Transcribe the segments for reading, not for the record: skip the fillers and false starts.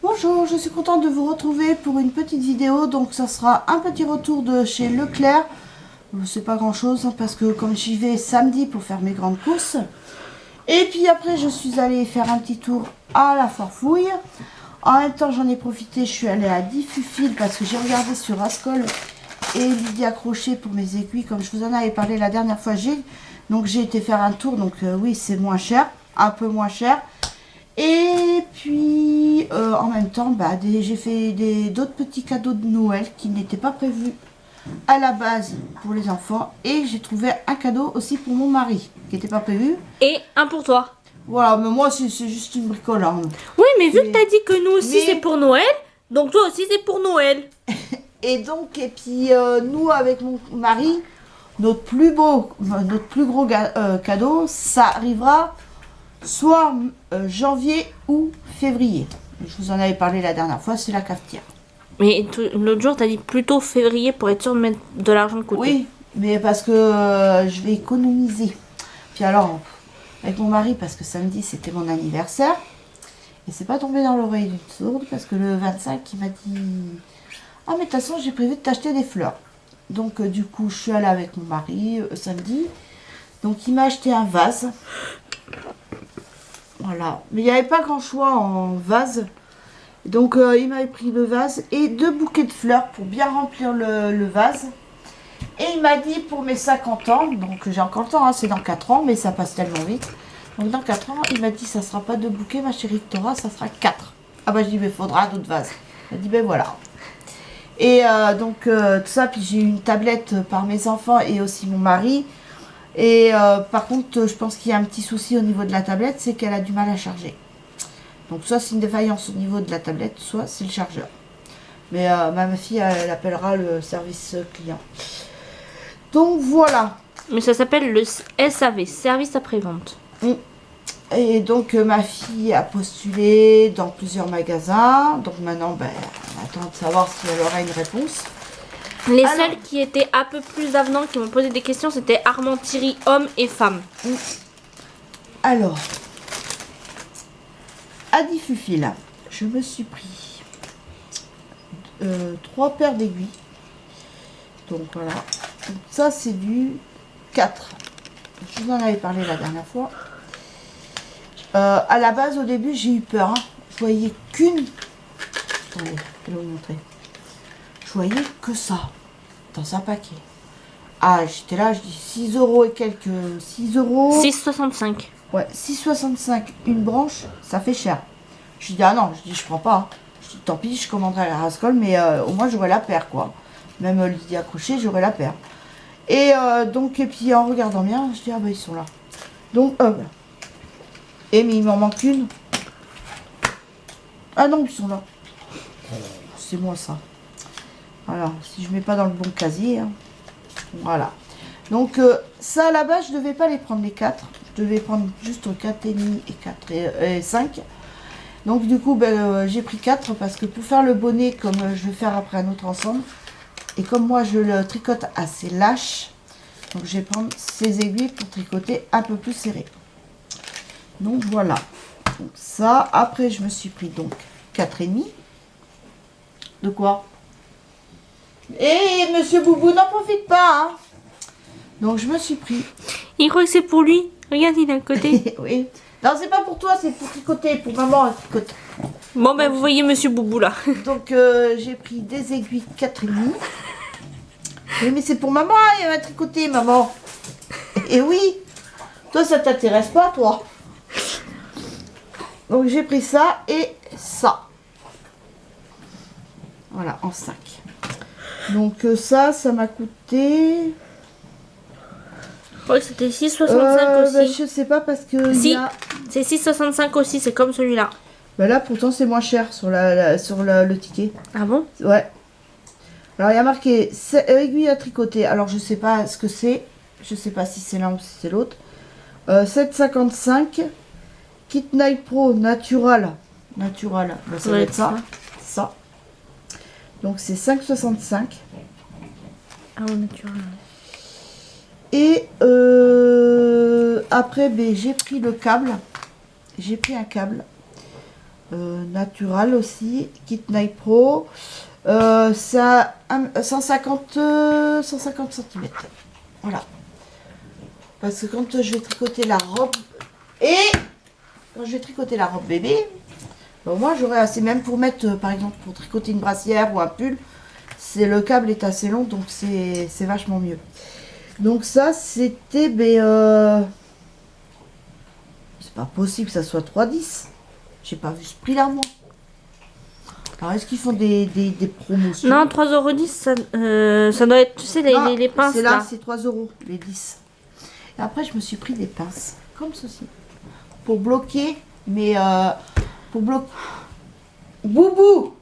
Bonjour, je suis contente de vous retrouver pour une petite vidéo. Donc ça sera un petit retour de chez Leclerc. C'est pas grand chose hein, parce que comme j'y vais samedi pour faire mes grandes courses. Et puis après je suis allée faire un petit tour à la Foire Fouille. En même temps j'en ai profité, je suis allée à Diffusfil parce que j'ai regardé sur Ascol et Lydia Crochet pour mes aiguilles. Comme je vous en avais parlé la dernière fois, donc j'ai été faire un tour. Donc oui, c'est moins cher, un peu moins cher. Et puis en même temps, j'ai fait d'autres petits cadeaux de Noël qui n'étaient pas prévus à la base pour les enfants. Et j'ai trouvé un cadeau aussi pour mon mari qui n'était pas prévu. Et un pour toi. Voilà, mais moi c'est juste une bricolade. Oui, mais vu que t'as dit que nous aussi Mais- c'est pour Noël, donc toi aussi c'est pour Noël. Et donc, nous avec mon mari, notre plus gros cadeau, ça arrivera soit janvier ou février. Je vous en avais parlé la dernière fois, c'est la cafetière. Mais l'autre jour t'as dit plutôt février pour être sûr de mettre de l'argent de côté. Oui, mais parce que je vais économiser. Puis alors, avec mon mari, parce que samedi c'était mon anniversaire, et c'est pas tombé dans l'oreille d'une sourde, parce que le 25 il m'a dit ah mais de toute façon j'ai prévu de t'acheter des fleurs. Donc du coup je suis allée avec mon mari samedi. Donc il m'a acheté un vase. Voilà. Mais il n'y avait pas grand choix en vase. Donc il m'avait pris le vase et 2 bouquets de fleurs pour bien remplir le vase. Et il m'a dit pour mes 50 ans, donc j'ai encore le temps, hein, c'est dans 4 ans, mais ça passe tellement vite. Donc dans 4 ans, il m'a dit ça sera pas 2 bouquets ma chérie que t'auras, ça sera 4. Ah bah je dis mais faudra d'autres vases. Il m'a dit ben voilà. Et donc tout ça, puis j'ai eu une tablette par mes enfants et aussi mon mari. Et par contre, je pense qu'il y a un petit souci au niveau de la tablette, c'est qu'elle a du mal à charger. Donc soit c'est une défaillance au niveau de la tablette, soit c'est le chargeur. Mais ma fille, elle appellera le service client. Donc voilà. Mais ça s'appelle le SAV, service après-vente. Et donc ma fille a postulé dans plusieurs magasins. Donc maintenant, on attend de savoir si elle aura une réponse. Les Alors- seuls qui étaient un peu plus avenants, qui m'ont posé des questions, c'était Armand Thierry, hommes et femmes. Alors, à Diffusfil, je me suis pris 3 paires d'aiguilles. Donc voilà. Donc, ça c'est du 4. Je vous en avais parlé la dernière fois. À la base, au début, j'ai eu peur. Hein. Je voyais qu'une. Attendez, je vais vous montrer. Je voyais que ça dans un paquet. Ah, j'étais là, je dis 6 euros et quelques. 6 euros. 6,65. Ouais, 6,65 une branche, ça fait cher. Je dis ah non, je prends pas. Hein. Je dis tant pis, je commanderai à la Rascol, mais au moins j'aurai la paire quoi. Même Lydia Crochet, j'aurai la paire. Et donc, et puis en regardant bien, je dis ah bah ils sont là. Donc, et mais il m'en manque une. Ah non, ils sont là. C'est moi ça. Voilà, si je mets pas dans le bon casier. Hein. Voilà. Donc ça à la base, je devais pas les prendre les 4. Je devais prendre juste 4,5 et 4 et 5. Donc du coup, j'ai pris 4 parce que pour faire le bonnet, comme je vais faire après un autre ensemble, et comme moi je le tricote assez lâche, donc je vais prendre ces aiguilles pour tricoter un peu plus serré. Donc voilà. Donc ça, après je me suis pris donc 4,5. De quoi? Et monsieur Boubou, n'en profite pas, hein. Donc je me suis pris. Il croit que c'est pour lui. Regarde, il est à côté. Oui. Non, c'est pas pour toi, c'est pour tricoter, pour maman elle tricote. Bon, ben vous voyez Monsieur Boubou là. Donc j'ai pris des aiguilles 4,5. Oui, mais c'est pour maman, hein, elle va tricoter, maman. Et oui, toi ça t'intéresse pas, toi. Donc j'ai pris ça et ça. Voilà, en 5. Donc ça m'a coûté. Je crois que c'était 6,65 aussi. Je sais pas parce que Si. il y a... C'est 6,65 aussi, c'est comme celui-là. Là pourtant c'est moins cher sur le ticket. Ah bon? Ouais. Alors il y a marqué aiguille à tricoter. Alors je sais pas ce que c'est. Je sais pas si c'est l'un ou si c'est l'autre. 7,55. Kit Night Pro Natural. Natural. Ça doit être ça. Ça. Donc c'est 5,65. Ah oui, naturel. Et après j'ai pris le câble. J'ai pris un câble. Natural aussi, Kit Night Pro. Ça 150 cm. Voilà. Parce que quand je vais tricoter la robe bébé, au moins j'aurai assez, même pour mettre par exemple pour tricoter une brassière ou un pull, le câble est assez long, donc c'est vachement mieux. Donc ça c'était c'est pas possible que ça soit 3,10. J'ai pas vu ce prix là moi. Alors est-ce qu'ils font des promotions? Non, 3,10 €, ça doit être, tu sais, les pinces c'est là. c'est 3 euros les 10. Et après je me suis pris des pinces comme ceci pour bloquer pour bloquer. Boubou,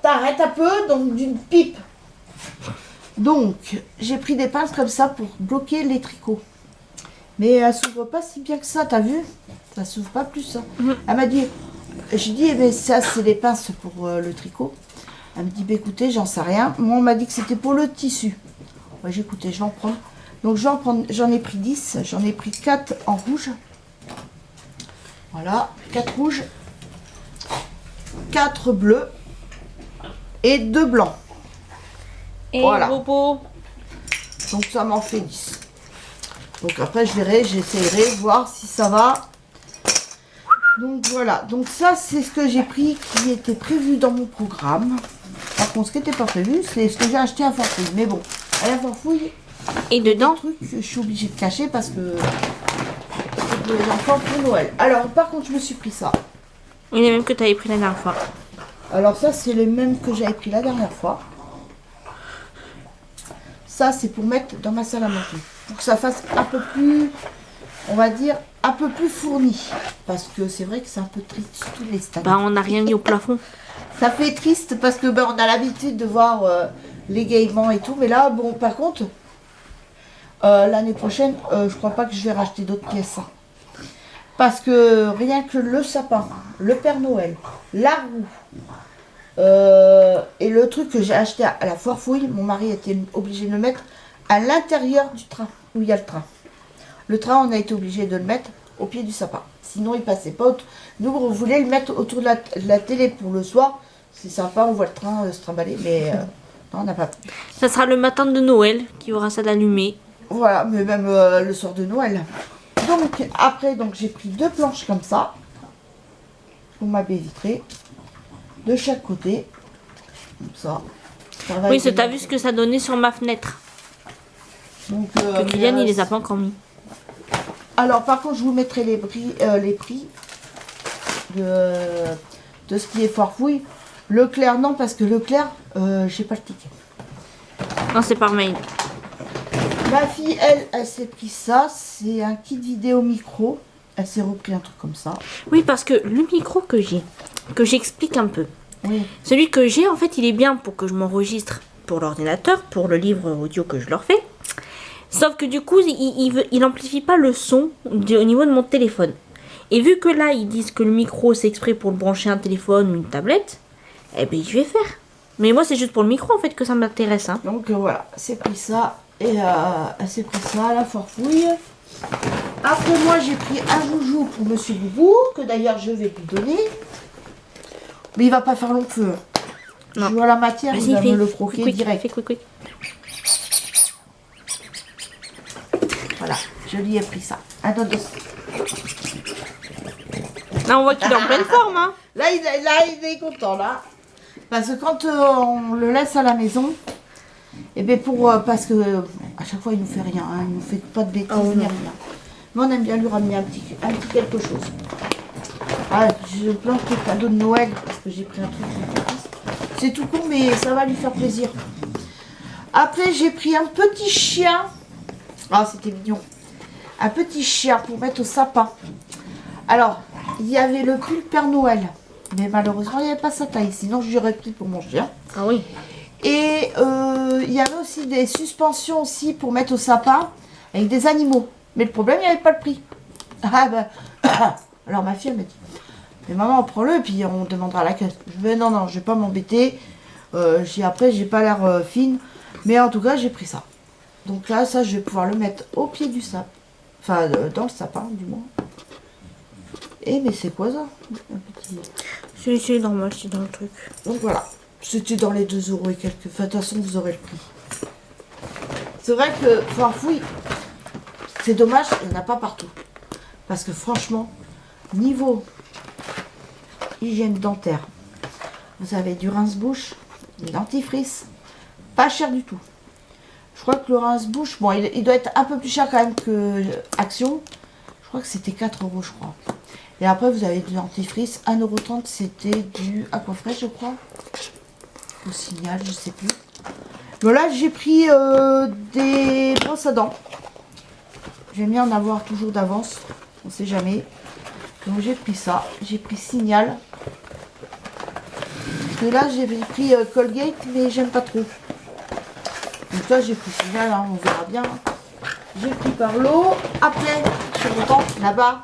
t'arrêtes un peu, donc d'une pipe. Donc j'ai pris des pinces comme ça pour bloquer les tricots. Mais elle s'ouvre pas si bien que ça, t'as vu? Ça s'ouvre pas plus. Hein. Elle m'a dit, j'ai dit, eh ben, ça c'est les pinces pour le tricot. Elle me dit, bah, écoutez, j'en sais rien. Moi on m'a dit que c'était pour le tissu. Ouais, j'ai écouté, je vais en prendre. Donc j'en ai pris 10, j'en ai pris 4 en rouge. Voilà, 4 rouges, 4 bleus et 2 blancs. Et voilà. Bobo. Donc ça m'en fait 10. Donc après je verrai, j'essayerai de voir si ça va. Donc voilà, donc ça c'est ce que j'ai pris qui était prévu dans mon programme. Par contre ce qui n'était pas prévu, c'est ce que j'ai acheté à Forfouille. Mais bon, à la Forfouille, et dedans, je suis obligée de cacher parce que c'est pour les enfants pour Noël. Alors par contre je me suis pris ça. oui, les mêmes que tu avais pris la dernière fois. Alors ça c'est les mêmes que j'avais pris la dernière fois. Ça c'est pour mettre dans ma salle à manger. Pour que ça fasse un peu plus, on va dire, un peu plus fourni. Parce que c'est vrai que c'est un peu triste tous les stades. Bah, on n'a rien mis au plafond. Ça fait triste parce que on a l'habitude de voir l'égaiement et tout. Mais là, bon, par contre, l'année prochaine, je crois pas que je vais racheter d'autres pièces. Hein. Parce que rien que le sapin, le Père Noël, la roue et le truc que j'ai acheté à la foire fouille, mon mari était obligé de le mettre à l'intérieur du train où il y a le train. Le train, on a été obligé de le mettre au pied du sapin. Sinon, il passait pas. Nous, on voulait le mettre autour de la télé pour le soir. C'est sympa, on voit le train se trimballer, mais non, on n'a pas pu. Ça sera le matin de Noël qui aura ça d'allumé. Voilà, mais même le soir de Noël. Donc, après, j'ai pris 2 planches comme ça, pour ma baie vitrée, de chaque côté, comme ça. Oui, tu as vu ce que ça donnait sur ma fenêtre. Donc, que Kylian, il les a pas encore mis. Alors, par contre, je vous mettrai les prix de ce qui est Forfouille. Leclerc, non, parce que Leclerc, j'ai pas le ticket. Non, c'est par mail. Ma fille, elle s'est pris ça. C'est un kit vidéo micro. Elle s'est repris un truc comme ça. Oui, parce que le micro que j'ai, que j'explique un peu. Oui. Celui que j'ai, en fait, il est bien pour que je m'enregistre pour l'ordinateur, pour le livre audio que je leur fais. Sauf que du coup, il amplifie pas le son au niveau de mon téléphone. Et vu que là, ils disent que le micro, c'est exprès pour le brancher un téléphone ou une tablette, eh bien, je vais faire. Mais moi, c'est juste pour le micro, en fait, que ça m'intéresse. Hein. Donc, voilà, c'est pris ça. Et elle s'est pris ça à la Forfouille. Après, moi, j'ai pris un joujou pour Monsieur Boubou, que d'ailleurs, je vais lui donner. Mais il va pas faire long feu. Non. Je vois la matière, il va me le croquer direct. Quick. Voilà, je lui ai pris ça. Un dos. Là, on voit qu'il est en pleine forme. Hein. Là, il est content, là. Parce que quand on le laisse à la maison, et bien parce que à chaque fois, il nous fait rien. Hein, il nous fait pas de bêtises, ni rien. Mais on aime bien lui ramener un petit quelque chose. Ah, je planque le cadeau de Noël, parce que j'ai pris un truc. C'est tout con, mais ça va lui faire plaisir. Après, j'ai pris un petit chien. Ah, c'était mignon. Un petit chien pour mettre au sapin. Alors, il y avait le pull Père Noël. Mais malheureusement, il n'y avait pas sa taille. Sinon, je l'aurais pris pour mon chien. Ah oui. Et il y avait aussi des suspensions aussi pour mettre au sapin avec des animaux. Mais le problème, il n'y avait pas le prix. Ah ben... Alors, ma fille, elle m'a dit, mais maman, prends-le et puis on demandera à la caisse. Je vais non, je vais pas m'embêter. Après, j'ai pas l'air fine. Mais en tout cas, j'ai pris ça. Donc là, ça, je vais pouvoir le mettre au pied du sapin. Enfin, dans le sapin, du moins. Et mais c'est quoi ça? Un petit... C'est normal, c'est dans le truc. Donc voilà, c'était dans les 2 euros et quelques. Enfin, de toute façon, vous aurez le prix. C'est vrai que Farfouille, c'est dommage, il n'y en a pas partout. Parce que franchement, niveau hygiène dentaire, vous avez du rince-bouche, du dentifrice, pas cher du tout. Je crois que le rince-bouche, bon, il doit être un peu plus cher quand même que Action. Je crois que c'était 4 euros, je crois. Et après, vous avez du dentifrice, 1,30 €, c'était du Aquafresh, je crois. Au Signal, je sais plus. Bon, là, j'ai pris des brosses à dents. J'aime bien en avoir toujours d'avance, on sait jamais. Donc, j'ai pris ça. J'ai pris Signal. Et là, j'ai pris Colgate, mais j'aime pas trop. Donc là, j'ai pris Signal, hein, on verra bien. J'ai pris Parlo. Après, je suis contente, là-bas.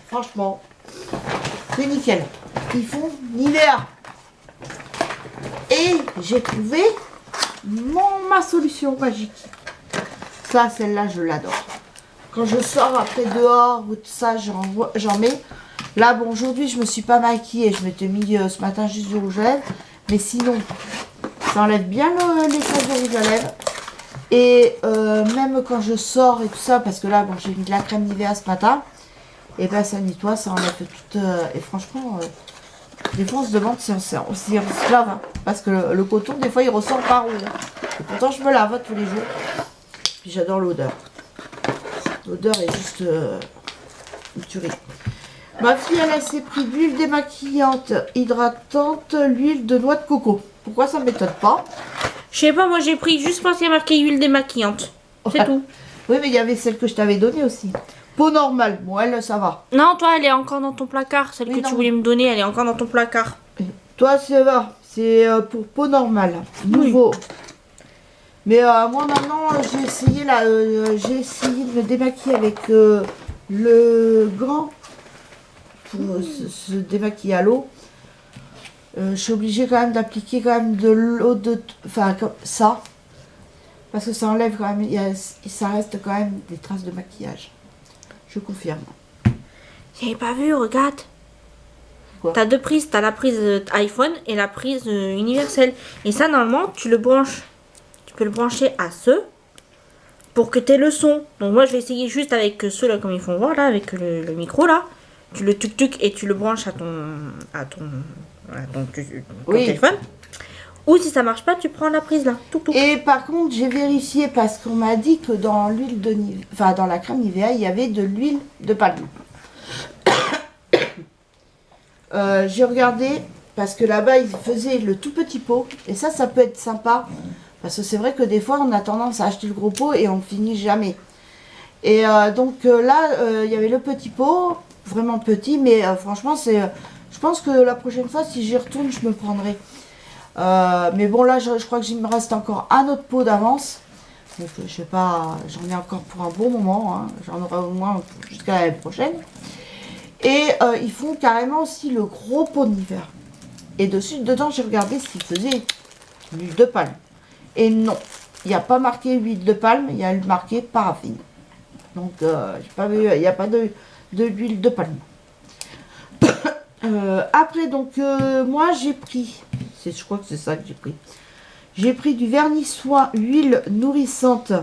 Franchement, c'est nickel. Ils font l'hiver. Et j'ai trouvé ma solution magique. Ça, celle-là, je l'adore. Quand je sors après dehors ou tout ça, j'en mets. Là, bon, aujourd'hui, je me suis pas maquillée. Je m'étais mis ce matin juste du rouge à lèvres. Mais sinon, ça enlève bien les traces de rouge à lèvres. Et même quand je sors et tout ça, parce que là, bon, j'ai mis de la crème Nivea ce matin. Et ben ça nettoie, ça enlève tout. Et franchement, des fois on se demande si on se lave. Hein, parce que le coton, des fois, il ressort par où. Et pourtant, je me lave tous les jours. Puis j'adore l'odeur. L'odeur est juste une tuerie. Ma fille, elle s'est pris de l'huile démaquillante, hydratante, l'huile de noix de coco. Pourquoi ça ne m'étonne pas? Je sais pas, moi j'ai pris juste parce qu'il y a marqué huile démaquillante. C'est Ouais. tout. Oui, mais il y avait celle que je t'avais donnée aussi. Peau normale. Bon, elle, ça va. Non, toi, elle est encore dans ton placard. Celle Oui, que tu non. voulais me donner, elle est encore dans ton placard. Toi, ça va. C'est pour peau normale. Nouveau. Mais moi, maintenant, j'ai essayé de me démaquiller avec le gant pour se démaquiller à l'eau. Je suis obligée quand même d'appliquer quand même de l'eau enfin, comme ça. Parce que ça enlève quand même, ça reste quand même des traces de maquillage. Je confirme. J'avais pas vu, regarde. Quoi? T'as 2 prises, t'as la prise iPhone et la prise universelle. Et ça, normalement, tu le branches. Tu peux le brancher à ce pour que t'aies le son. Donc moi, je vais essayer juste avec ceux-là, comme ils font voir, là, avec le micro, là. Tu le tuc-tuc et tu le branches à ton Oui. téléphone. Ou si ça marche pas, tu prends la prise, là. Tout. Et par contre, j'ai vérifié parce qu'on m'a dit que dans l'huile de enfin dans la crème Nivea, il y avait de l'huile de palme. J'ai regardé parce que là-bas, ils faisaient le tout petit pot. Et ça peut être sympa. Parce que c'est vrai que des fois, on a tendance à acheter le gros pot et on ne finit jamais. Et donc là, il y avait le petit pot, vraiment petit. Mais franchement, je pense que la prochaine fois, si j'y retourne, je me prendrai. Mais bon, là, je crois que il me reste encore un autre pot d'avance. Donc, je sais pas, j'en ai encore pour un bon moment. Hein. J'en aurai au moins jusqu'à l'année prochaine. Et ils font carrément aussi le gros pot d'hiver. Et dedans, j'ai regardé s'ils faisaient l'huile de palme. Et non, il n'y a pas marqué huile de palme, il y a marqué paraffine. Donc, j'ai pas vu, il n'y a pas de l'huile de palme. Après, donc, moi, j'ai pris, je crois que c'est ça que j'ai pris. J'ai pris du vernis soin huile nourrissante.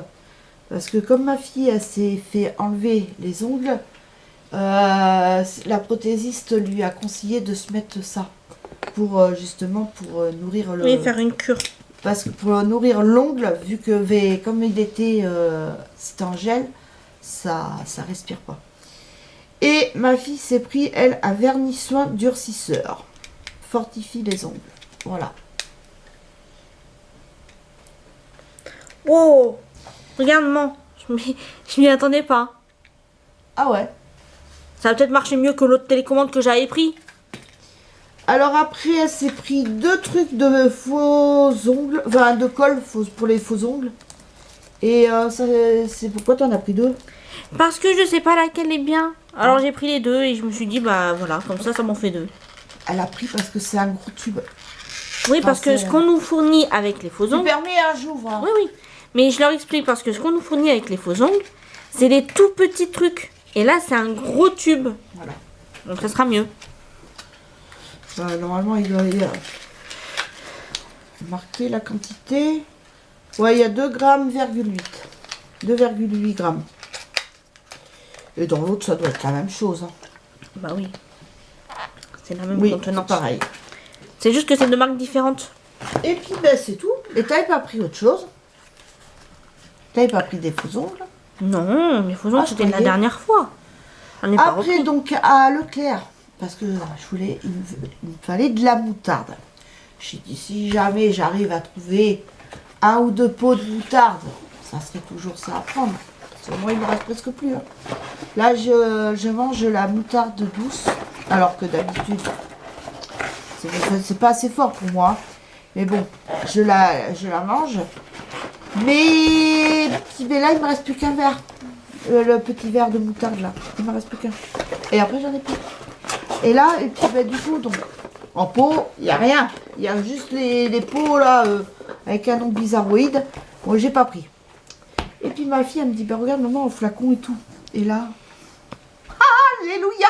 Parce que comme ma fille, elle s'est fait enlever les ongles, la prothésiste lui a conseillé de se mettre ça. Pour, justement, pour nourrir le... Oui, faire une cure. Parce que pour nourrir l'ongle, vu que comme il était, c'était en gel, ça respire pas. Et ma fille s'est pris, elle, un vernis soin durcisseur. Fortifie les ongles. Voilà. Wow. Regarde, maman. Je m'y attendais pas. Ah ouais. Ça va peut-être marcher mieux que l'autre télécommande que j'avais pris. Alors après, elle s'est pris 2 trucs de faux ongles, enfin de colle pour les faux ongles. Et c'est pourquoi tu en as pris 2? Parce que je sais pas laquelle est bien. Alors j'ai pris les 2 et je me suis dit, bah voilà, comme ça m'en fait 2. Elle a pris parce que c'est un gros tube. Oui, parce que ce qu'on nous fournit avec les faux Tu ongles... permets, hein, j'ouvre. Hein. Oui. Mais je leur explique parce que ce qu'on nous fournit avec les faux ongles, c'est des tout petits trucs. Et là, c'est un gros tube. Voilà. Donc ça sera mieux. Normalement, il doit y marquer la quantité. Ouais, il y a 2 grammes, 2,8 grammes. Et dans l'autre, ça doit être la même chose. Hein. Bah oui. C'est la même Oui, contenance. c'est pareil. C'est juste que c'est 2 marques différentes. Et puis, ben, c'est tout. Et t'avais pas pris autre chose? T'avais pas pris des faux ongles? Non, mais faut c'était la croyais. dernière fois. J'en ai pas Après, repris. donc, à Leclerc, parce que il me fallait de la moutarde. J'ai dit, si jamais j'arrive à trouver 1 ou 2 pots de moutarde, ça serait toujours ça à prendre. Parce que moi, il me reste presque plus. Hein. Là, je mange la moutarde douce, alors que d'habitude, c'est pas assez fort pour moi. Mais bon, je la mange. Mais là, il me reste plus qu'un verre. Le petit verre de moutarde là, il me reste plus qu'un. Et après, j'en ai plus. Et là, et puis du coup, donc, en pot, il n'y a rien. Il y a juste les pots là, avec un nom bizarroïde. Bon, j'ai pas pris. Et puis ma fille, elle me dit, ben regarde maman, au flacon et tout. Et là, alléluia.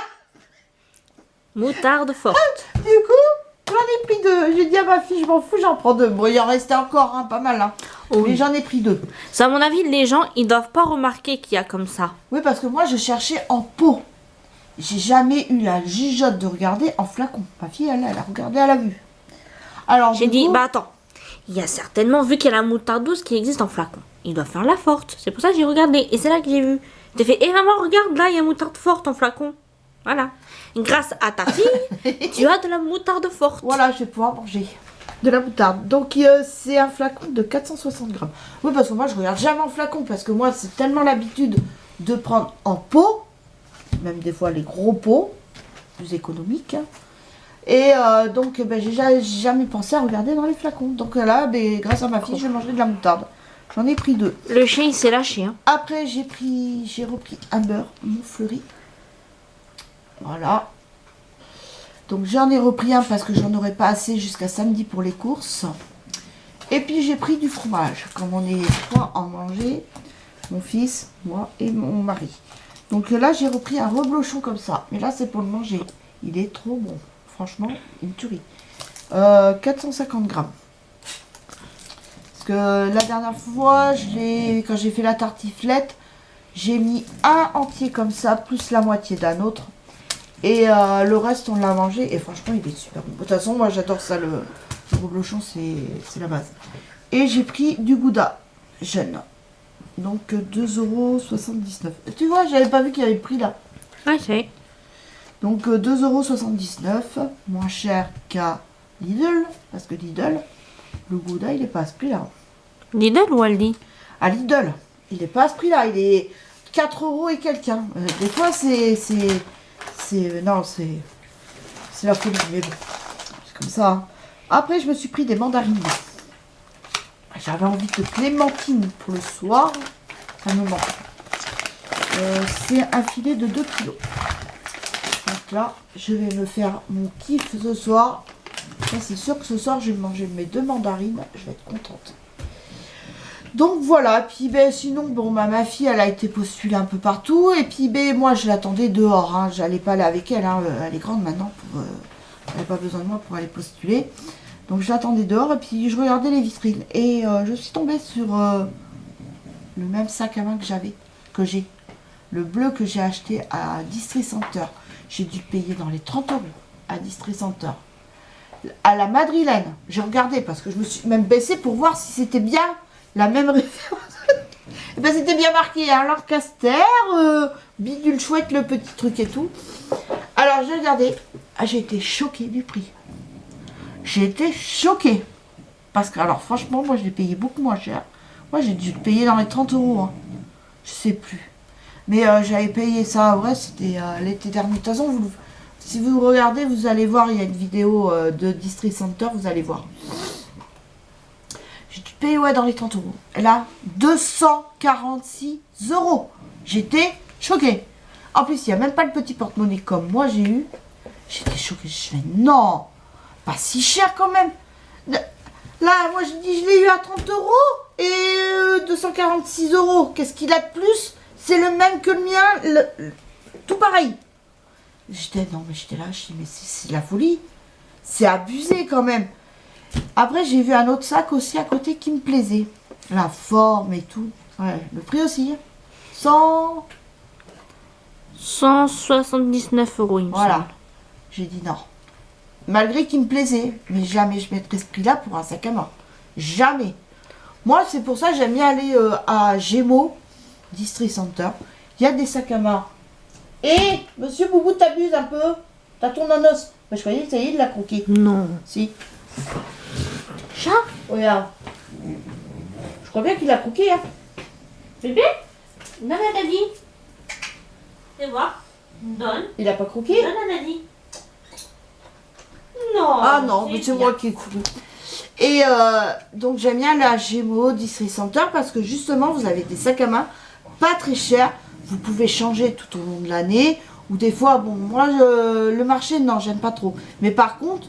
Moutarde forte. Du coup, j'en ai pris 2. J'ai dit à ma fille, je m'en fous, j'en prends 2. Bon, il en restait encore, hein, pas mal. Hein. Oh, mais j'en ai pris 2. Ça, à mon avis, les gens, ils doivent pas remarquer qu'il y a comme ça. Oui, parce que moi, je cherchais en pot. J'ai jamais eu la jugeote de regarder en flacon. Ma fille, elle a regardé à la vue. Alors, J'ai du dit, coup, bah attends, il y a certainement, vu qu'il y a la moutarde douce qui existe en flacon, ils doivent faire la forte. C'est pour ça que j'ai regardé. Et c'est là que j'ai vu. J'ai fait, hé maman, regarde, là, il y a moutarde forte en flacon. Voilà. Grâce à ta fille, tu as de la moutarde forte. voilà, je vais pouvoir manger de la moutarde. Donc, c'est un flacon de 460 grammes. Oui, parce que moi, je regarde jamais en flacon. Parce que moi, c'est tellement l'habitude de prendre en pot. Même des fois, les gros pots. Plus économiques. Hein. Et donc, ben, j'ai jamais pensé à regarder dans les flacons. Donc là, ben, grâce à ma fille, je vais manger de la moutarde. J'en ai pris 2. Le chien, il s'est lâché. Hein. Après, j'ai repris un beurre Montfleury. Voilà. Donc j'en ai repris un parce que j'en aurais pas assez jusqu'à samedi pour les courses. Et puis j'ai pris du fromage. Comme on est 3 en manger, mon fils, moi et mon mari. Donc là, j'ai repris un reblochon comme ça. Mais là, c'est pour le manger. Il est trop bon. Franchement, une tuerie. 450 grammes. Parce que la dernière fois, quand j'ai fait la tartiflette, j'ai mis un entier comme ça, plus la moitié d'un autre. Et le reste, on l'a mangé. Et franchement, il est super bon. De toute façon, moi, j'adore ça. Le reblochon, c'est la base. Et j'ai pris du gouda jeune. Donc 2,79 €. Tu vois, j'avais pas vu qu'il y avait le prix là. Ouais, c'est. Donc 2,79 €. Moins cher qu'à Lidl. Parce que Lidl, le gouda, il est pas à ce prix-là. Lidl ou Aldi? À Lidl, il est pas à ce prix-là. Il est 4 € et quelqu'un. Des fois, non, c'est la folie, mais bon, c'est comme ça. Hein. Après, je me suis pris des mandarines. J'avais envie de clémentine pour le soir. Ça me manque. C'est un filet de 2 kilos. Donc là, je vais me faire mon kiff ce soir. Ça, c'est sûr que ce soir, je vais manger mes 2 mandarines. Je vais être contente. Donc voilà, puis ben, sinon, bon, ma fille, elle a été postulée un peu partout. Et puis ben, moi, je l'attendais dehors. Hein. J'allais pas aller avec elle. Hein. Elle est grande maintenant. Elle n'a pas besoin de moi pour aller postuler. Donc je l'attendais dehors. Et puis je regardais les vitrines. Et je suis tombée sur le même sac à main que j'ai. Le bleu que j'ai acheté à District Center. J'ai dû payer dans les 30 € à District Center. À la madrilène. J'ai regardé parce que je me suis même baissée pour voir si c'était bien la même référence. Et ben c'était bien marqué, hein, Lancaster, bidule chouette, le petit truc et tout. Alors j'ai regardé, j'ai été choquée du prix. J'ai été choquée. Parce que, alors franchement, moi je l'ai payé beaucoup moins cher. Moi j'ai dû le payer dans les 30 €. Hein. Je sais plus. Mais j'avais payé ça, ouais, c'était l'été dernier. De toute façon, si vous regardez, vous allez voir, il y a une vidéo de District Center, vous allez voir. J'ai dû payer, ouais, dans les 30 €. Et là, 246 €. J'étais choquée. En plus, il n'y a même pas le petit porte-monnaie comme moi j'ai eu. J'étais choquée. Je fais, non, pas si cher quand même. Là, moi je dis, je l'ai eu à 30 € et 246 €. Qu'est-ce qu'il a de plus? C'est le même que le mien, tout pareil. J'étais là, je dis, mais c'est la folie. c'est abusé quand même. Après, j'ai vu un autre sac aussi à côté qui me plaisait. La forme et tout. Ouais, le prix aussi. 100... 179 €, il me Voilà. semble. J'ai dit non. Malgré qu'il me plaisait. Mais jamais je mettrais ce prix-là pour un sac à main. Jamais. Moi, c'est pour ça que j'aime bien aller à Gémeaux, District Center. Il y a des sacs à main. Et monsieur Boubou, t'abuses un peu. T'as ton nanos. Mais je croyais que ça y est, il l'a croqué. Non. Si. Chat, regarde. Je crois bien qu'il a croqué, hein. Bébé, donne à Daddy. Fais voir. Donne. Il a pas croqué. Donne à Daddy. Non. Ah non, mais c'est bien. moi qui ai couru. Et donc j'aime bien la Gémeaux District Center parce que justement vous avez des sacs à main pas très chers. Vous pouvez changer tout au long de l'année. Ou des fois, bon, moi le marché, non, j'aime pas trop. Mais par contre,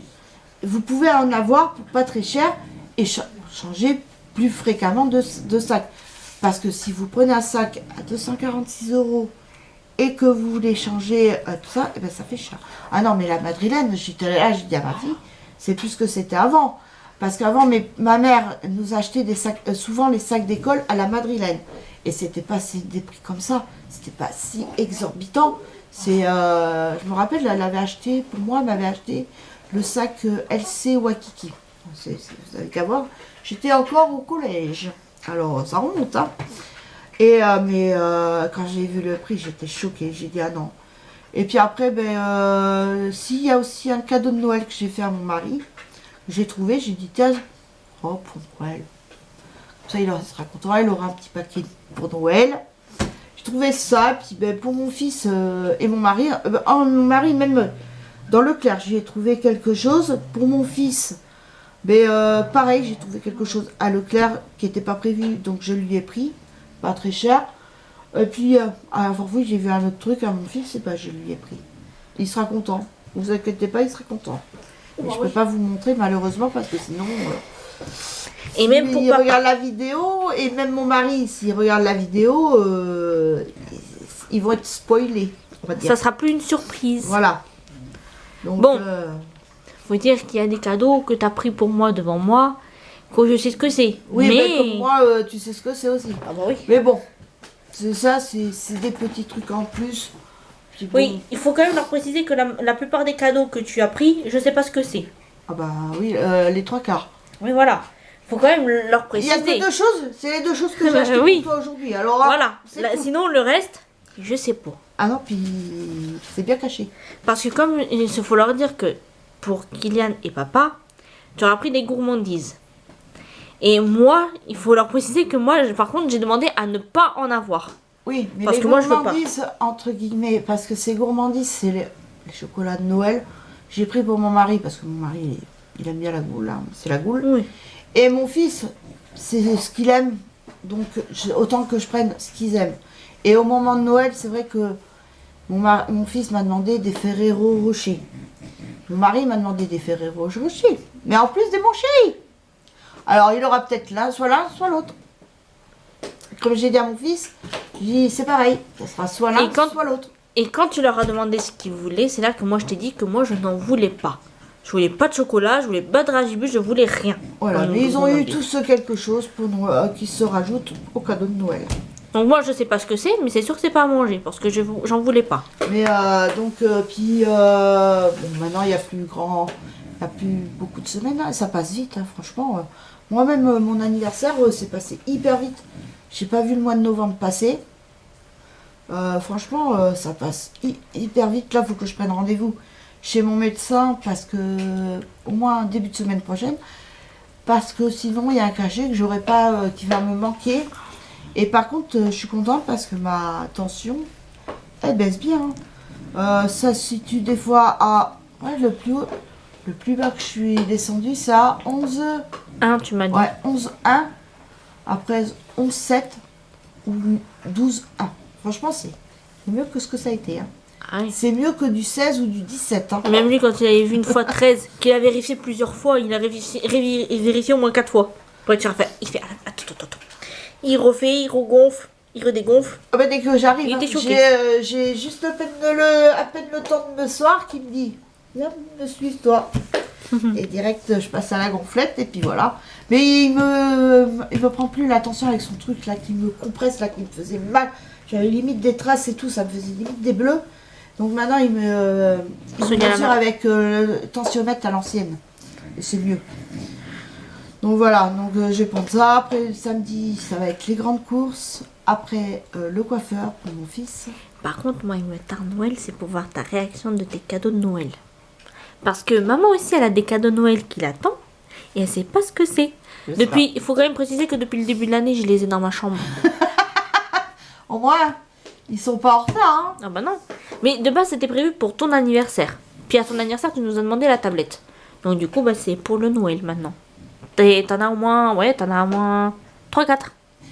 vous pouvez en avoir pour pas très cher et changer plus fréquemment de sacs. Parce que si vous prenez un sac à 246 € et que vous voulez changer tout ça, eh ben ça fait cher. Ah non, mais la madrilène, j'étais là, j'ai dit à ma fille, c'est plus que c'était avant. Parce qu'avant, ma mère nous achetait des sacs, souvent les sacs d'école à la madrilène. Et c'était pas des prix comme ça, c'était pas si exorbitant. C'est, je me rappelle, elle avait acheté, pour moi, elle m'avait acheté le sac LC Waikiki. Vous avez qu'à voir, j'étais encore au collège. Alors, ça remonte, hein. Et, mais quand j'ai vu le prix, j'étais choquée. J'ai dit, ah non. Et puis après, s'il y a aussi un cadeau de Noël que j'ai fait à mon mari, j'ai trouvé, j'ai dit, tiens, oh, pour Noël. Comme ça, il sera content, il aura un petit paquet pour Noël. J'ai trouvé ça, puis pour mon fils et mon mari, mon mari, même dans Leclerc, j'ai trouvé quelque chose. Pour mon fils, pareil, j'ai trouvé quelque chose à Leclerc qui n'était pas prévu, donc je lui ai pris, pas très cher. Et puis, avant vous, j'ai vu un autre truc à mon fils, et je lui ai pris. Il sera content, ne vous inquiétez pas, il sera content. Mais je ne peux pas vous montrer malheureusement parce que sinon... Et même pour il regarde la vidéo, et même mon mari, s'il regarde la vidéo, ils vont être spoilés, on va dire. ça sera plus une surprise. Voilà. Donc, Bon. Faut dire qu'il y a des cadeaux que tu as pris pour moi devant moi, que je sais ce que c'est. oui, mais comme moi, tu sais ce que c'est aussi. Ah bah oui. Mais bon, c'est ça, c'est des petits trucs en plus. Puis bon, Oui, il faut quand même leur préciser que la plupart des cadeaux que tu as pris, je sais pas ce que c'est. ah bah oui, les 3/4. Oui, voilà. Faut quand même leur Il y préciser. a que deux choses, c'est les deux choses que j'ai achetées oui. pour toi aujourd'hui. Alors, Voilà. c'est Là, tout. sinon, le reste, je sais pas. Ah non, puis c'est bien caché. Parce que comme il faut leur dire que pour Kylian et papa, tu auras pris des gourmandises. Et moi, il faut leur préciser que moi, par contre, j'ai demandé à ne pas en avoir. Oui, mais Parce les que moi, je veux pas. gourmandises, entre guillemets, parce que ces gourmandises, c'est les chocolats de Noël. J'ai pris pour mon mari, parce que mon mari, il aime bien la goule, hein, c'est la goule. Oui. Et mon fils, c'est ce qu'il aime, donc autant que je prenne ce qu'ils aiment. Et au moment de Noël, c'est vrai que mon fils m'a demandé des Ferrero Rocher. Mon mari m'a demandé des Ferrero Rocher, mais en plus des mon chéri. Alors il aura peut-être l'un, soit l'autre. Comme j'ai dit à mon fils, j'ai dit c'est pareil, ça sera soit l'un, soit l'autre. Et quand tu leur as demandé ce qu'ils voulaient, c'est là que moi je t'ai dit que moi je n'en voulais pas. Je voulais pas de chocolat, je voulais pas de ragibus, je voulais rien. Voilà, Dans mais nos ils ont eu gourmandises. tous quelque chose pour qui se rajoute au cadeau de Noël. Donc moi je sais pas ce que c'est, mais c'est sûr que c'est pas à manger parce que j'en voulais pas. Mais puis maintenant il y a plus beaucoup de semaines, hein, ça passe vite, hein, franchement. Moi-même mon anniversaire c'est passé hyper vite. J'ai pas vu le mois de novembre passer. Franchement ça passe hyper vite. Là faut que je prenne rendez-vous chez mon médecin parce que au moins début de semaine prochaine, parce que sinon il y a un cachet que j'aurai pas qui va me manquer. Et par contre, je suis contente parce que ma tension, elle baisse bien. Ça se situe des fois à... Ouais, le plus haut, le plus bas que je suis descendue, c'est à 11... Tu m'as dit. Ouais, 11,1. Après 11,7 ou 12,1. Franchement, c'est mieux que ce que ça a été. Hein. Ah oui. C'est mieux que du 16 ou du 17. Hein. Même lui, quand il avait vu une fois 13, qu'il a vérifié plusieurs fois, il a vérifié au moins 4 fois. Pour être sûr, il fait attends. Il refait, il regonfle, il redégonfle. Ah bah, dès que j'arrive, Il était hein, choqué. j'ai juste à peine le temps de me soir qui me dit viens me suivre toi. Et direct, je passe à la gonflette et puis voilà. Mais il me prend plus l'attention avec son truc là qui me compresse, là qui me faisait mal. J'avais limite des traces et tout, ça me faisait limite des bleus. Donc maintenant, il me mesure avec le tensiomètre à l'ancienne. Et c'est mieux. Donc voilà, donc je vais prendre ça. Après le samedi, ça va être les grandes courses. Après le coiffeur pour mon fils. Par contre, moi, il me tarde Noël, c'est pour voir ta réaction de tes cadeaux de Noël. Parce que maman aussi, elle a des cadeaux de Noël qui l'attendent et elle sait pas ce que c'est. Depuis, il faut quand même préciser que depuis le début de l'année, je les ai dans ma chambre. Au moins, ils sont pas en retard. Hein. Ah bah non. Mais de base, c'était prévu pour ton anniversaire. Puis à ton anniversaire, tu nous as demandé la tablette. Donc du coup, bah, c'est pour le Noël maintenant. T'en as au moins 3-4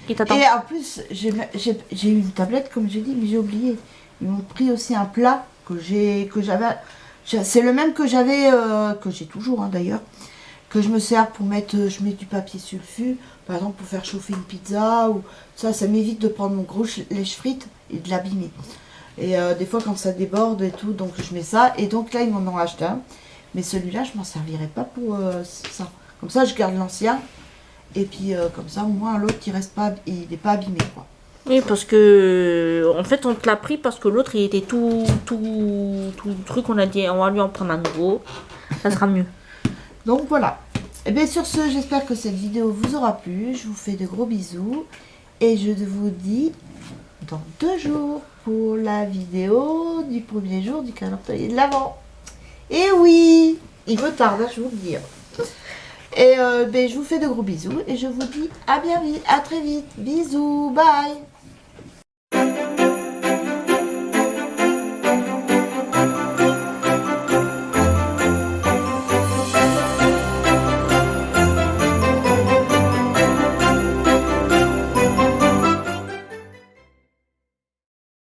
qui t'attendent. Et en plus, j'ai eu une tablette, comme j'ai dit, mais j'ai oublié. Ils m'ont pris aussi un plat que j'avais. C'est le même que j'avais, que j'ai toujours d'ailleurs, que je me sers pour mettre, je mets du papier sulfu, par exemple pour faire chauffer une pizza, ou ça m'évite de prendre mon gros lèche-frites et de l'abîmer. Et des fois quand ça déborde et tout, donc je mets ça, et donc là ils m'en ont acheté un, mais celui-là je m'en servirai pas pour ça. Comme ça je garde l'ancien, et puis comme ça au moins l'autre il reste pas, il n'est pas abîmé quoi. Oui, parce que en fait on te l'a pris parce que l'autre il était tout truc, on a dit on va lui en prendre un nouveau, ça sera mieux. Donc voilà. Et bien sur ce, j'espère que cette vidéo vous aura plu. Je vous fais de gros bisous. Et je vous dis dans 2 jours pour la vidéo du premier jour du calendrier de l'Avent. Et oui, il me tarde, je vous le dis. Et ben, je vous fais de gros bisous. Et je vous dis à bien vite, à très vite. Bisous, bye.